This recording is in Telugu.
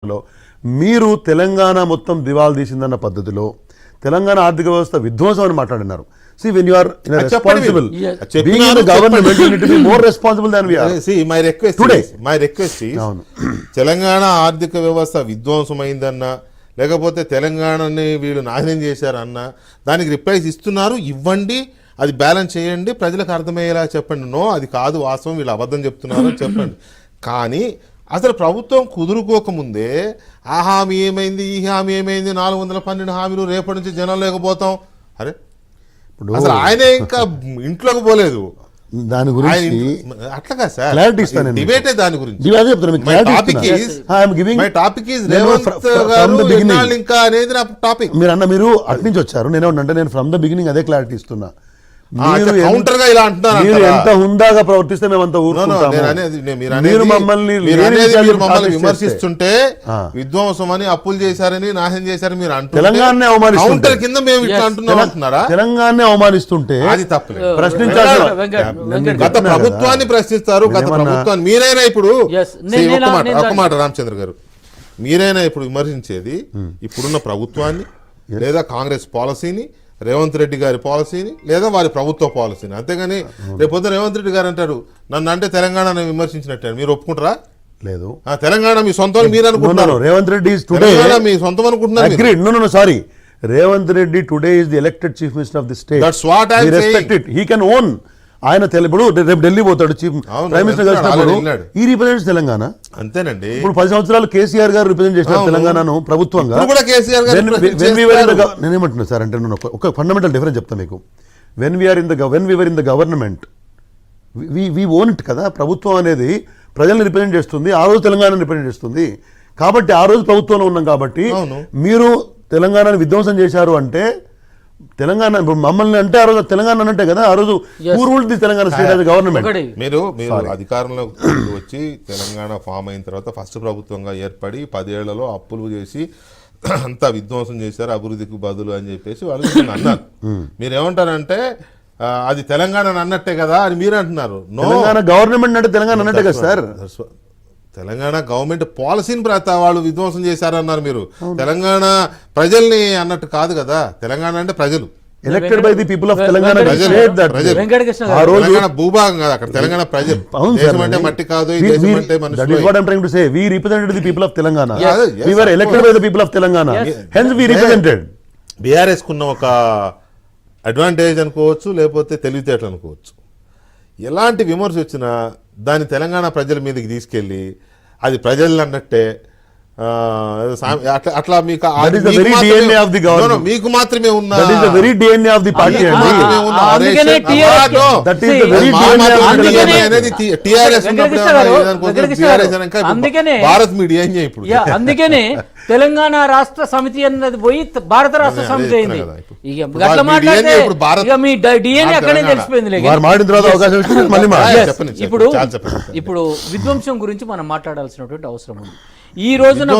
లో మీరు తెలంగాణ మొత్తం దివాలా తీసిందన్న పద్ధతిలో తెలంగాణ ఆర్థిక వ్యవస్థ విధ్వంసం అని మాట్లాడినారు. See, when you are responsible, being in the government, you need to be more responsible than we are. See, my request is Telangana ఆర్థిక వ్యవస్థ విధ్వంసమైందన్నా లేకపోతే తెలంగాణని వీళ్ళు నాశనం చేశారన్నా దానికి రిప్లైస్ ఇస్తున్నారు, ఇవ్వండి, అది బ్యాలెన్స్ చేయండి, ప్రజలకు అర్థమయ్యేలా చెప్పండి. నో, అది కాదు వాస్తవం, వీళ్ళు అబద్ధం చెప్తున్నారు చెప్పండి. కానీ అసలు ప్రభుత్వం కుదురుకోకముందే ఆ హామీ ఏమైంది, ఈ హామీ ఏమైంది, 412 హామీలు రేపటి నుంచి జనం లేకపోతాం. అరే అసలు ఆయనే ఇంకా ఇంట్లోకి పోలేదు. దాని గురించి అట్లాగా సార్ క్లారిటీ ఇస్తాను. డిబేటే దాని గురించి. ఇంకా అనేది నా టాపిక్. మీరు అటు నుంచి వచ్చారు, నేను ఫ్రమ్ ద బిగినింగ్ అదే క్లారిటీ ఇస్తున్నా. కౌంటర్ గా ఇలా అంటున్నారు. మీరు ఎంత హుందాగా ప్రవర్తిస్తే మేమంతా మీరు మమ్మల్ని విమర్శిస్తుంటే విధ్వంసం అని, అప్పులు చేశారని, నాశనం చేశారని మీరు అంటున్నారు. కౌంటర్ కింద మేము ఇట్లా అంటున్నారా? తెలంగాణ అవమానిస్తుంటే అది తప్పలేదు. ప్రశ్నించాలి. గత ప్రభుత్వాన్ని ప్రశ్నిస్తారు. గత ప్రభుత్వాన్ని మీరైనా ఇప్పుడు ఒక మాట రామచంద్ర గారు, మీరైనా ఇప్పుడు విమర్శించేది ఇప్పుడున్న ప్రభుత్వాన్ని లేదా కాంగ్రెస్ పాలసీని, రేవంత్ రెడ్డి గారి పాలసీని, లేదా వారి ప్రభుత్వ పాలసీని. అంతేగాని రేపొద్దు రేవంత్ రెడ్డి గారు అంటారు నన్ను అంటే తెలంగాణ విమర్శించినట్టు మీరు ఒప్పుకుంటారా? లేదు. తెలంగాణ మీ సొంతం మీరు అనుకుంటున్నారు. రేవంత్ రెడ్డి మీ సొంతం అనుకుంటున్నారు. Sorry, Revanth Reddy today is the elected chief minister of the state. That's what I respect it. He can own. ఆయన ఇప్పుడు రేపు ఢిల్లీ పోతాడు, చీఫ్ ప్రైమ్ మినిస్టర్ కలిసినప్పుడు ఈ రిప్రజెంట్స్ తెలంగాణ. అంతేనండి. ఇప్పుడు 10 సంవత్సరాలు కేసీఆర్ గారు రిప్రజెంట్ చేసిన తెలంగాణను ప్రభుత్వంగా. నేనేమంటున్నా సార్ అంటే నేను ఒక ఫండమెంటల్ డిఫరెన్స్ చెప్తాను మీకు. When we are in the government we own it కదా. ప్రభుత్వం అనేది ప్రజల్ని రిప్రజెంట్ చేస్తుంది, ఆ రోజు తెలంగాణను రిప్రజెంట్ చేస్తుంది. కాబట్టి ఆ రోజు ప్రభుత్వంలో ఉన్నాం కాబట్టి మీరు తెలంగాణను విధ్వంసం చేశారు అంటే తెలంగాణ మమ్మల్ని అంటే ఆ రోజు తెలంగాణ అంటే కదా, ఆ రోజు పూర్వులది తెలంగాణ స్టేట్ యాజ్ గవర్నమెంట్. మీరు అధికారంలోకి వచ్చి తెలంగాణ ఫామ్ అయిన తర్వాత ఫస్ట్ ప్రభుత్వంగా ఏర్పడి 10 ఏళ్లలో అప్పులు చేసి అంతా విధ్వంసం చేశారు, అభివృద్ధికి బదులు అని చెప్పేసి వాళ్ళు అన్నారు. మీరేమంటారంటే అది తెలంగాణ అన్నట్టే కదా అని మీరు అంటున్నారు. తెలంగాణ గవర్నమెంట్ అంటే తెలంగాణ అన్నట్టే కదా సార్. తెలంగాణ గవర్నమెంట్ పాలసీని వాళ్ళు విధ్వంసం చేశారన్నారు మీరు. తెలంగాణ ప్రజల్ని అన్నట్టు కాదు కదా. తెలంగాణ అంటే ప్రజలు, elected by the people of Telangana. Telangana భూభాగం కాదు, అక్కడ తెలంగాణ ప్రజలు. దేశం అంటే మట్టి కాదు, దేశం అంటే మనుషులు. We represented the people of Telangana. We were elected by the people of Telangana. Hence we represented. BRS కున్న ఒక అడ్వాంటేజ్ అనుకోవచ్చు, లేకపోతే తెలివితేటలు అనుకోవచ్చు. ఎలాంటి విమర్శ వచ్చినా దాన్ని తెలంగాణ ప్రజల మీదకి తీసుకెళ్ళి అది ప్రజలు అన్నట్టే అట్లా మీకు మాత్రమే ఉన్న భారత్ మీడియా ఇప్పుడు. అందుకనే తెలంగాణ రాష్ట్ర సమితి అన్నది పోయి భారత రాష్ట్ర సమితి అయింది. ఇప్పుడు విధ్వంసం గురించి మనం మాట్లాడాల్సినటువంటి అవసరం ఉంది. ఈ రోజున